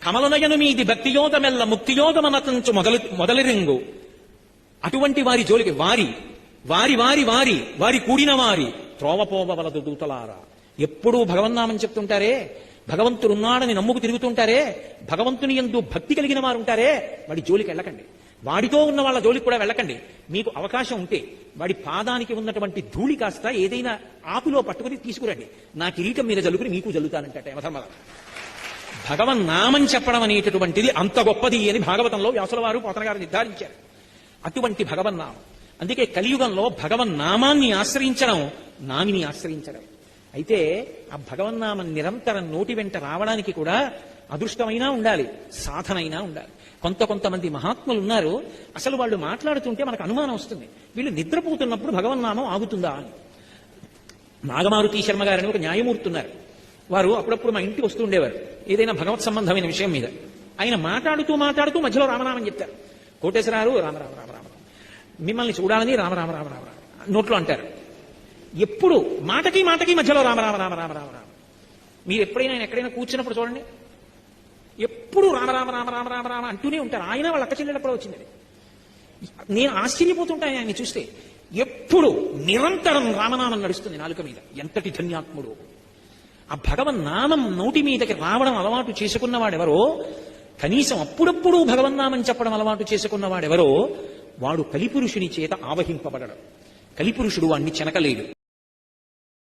కమలనయను మీది భక్తియోగమెల్ల ముక్తియోగమనతంచు మొదలిరింగు అటువంటి వారి జోలికి వారి వారి వారి వారి వారి కూడిన వారి త్రోవపోవలదు దూతలారా. ఎప్పుడూ భగవన్నామని చెప్తుంటారే, భగవంతుడున్నాడని నమ్ముకు తిరుగుతుంటారే, భగవంతుని యందు భక్తి కలిగిన వారు ఉంటారే, వాడి జోలికి వెళ్ళకండి. వాడితో ఉన్న వాళ్ళ జోలికి కూడా వెళ్ళకండి. మీకు అవకాశం ఉంటే వాడి పాదానికి ఉన్నటువంటి ధూళి కాస్త ఏదైనా ఆకులో పట్టుకుని తీసుకురండి, నా కిరీటం మీద జల్లుకుని మీకు జల్లుతానంటే యమధర్మరాజు. భగవన్నామం చెప్పడం అనేటటువంటిది అంత గొప్పది అని భాగవతంలో వ్యాసుల వారు పోతన గారు నిర్ధారించారు. అటువంటి భగవన్నామం. అందుకే కలియుగంలో భగవన్నామాన్ని ఆశ్రయించడం నామిని ఆశ్రయించడం. అయితే ఆ భగవన్నామం నిరంతరం నోటి వెంట రావడానికి కూడా అదృష్టమైనా ఉండాలి, సాధనైనా ఉండాలి. కొంతమంది మహాత్ములు ఉన్నారు, అసలు వాళ్ళు మాట్లాడుతుంటే మనకు అనుమానం వస్తుంది, వీళ్ళు నిద్రపోతున్నప్పుడు భగవన్నామం ఆగుతుందా అని. నాగమారుతి శర్మ గారని ఒక న్యాయమూర్తి ఉన్నారు. వారు అప్పుడప్పుడు మా ఇంటికి వస్తూ ఉండేవారు ఏదైనా భగవత్ సంబంధమైన విషయం మీద. ఆయన మాట్లాడుతూ మధ్యలో రామనామం చెప్తారు. కోటేశ్వరారు రామ రామ రామ రామ, మిమ్మల్ని చూడాలని రామ రామ రామ రామ నోట్లో అంటారు. ఎప్పుడు మాటకి మధ్యలో రామ రామ రామ రామ రామ రామ. మీరు ఎప్పుడైనా ఆయన ఎక్కడైనా కూర్చున్నప్పుడు చూడండి, ఎప్పుడు రామ రామ రామ రామ రామ రామ అంటూనే ఉంటారు. ఆయన వాళ్ళ అక్క చెల్లెళ్ళప్పుడు వచ్చింది. నేను ఆశ్చర్యపోతుంటాను ఆయన్ని చూస్తే. ఎప్పుడు నిరంతరం రామనామం నడుస్తుంది నాలుక మీద. ఎంతటి ధన్యాత్ముడు! ఆ భగవన్నామం నోటి మీదకి రావడం అలవాటు చేసుకున్నవాడెవరో, కనీసం అప్పుడప్పుడు భగవన్నామం చెప్పడం అలవాటు చేసుకున్నవాడెవరో, వాడు కలిపురుషుని చేత ఆవహింపబడడం. కలిపురుషుడు వాణ్ణి చెనకలేడు.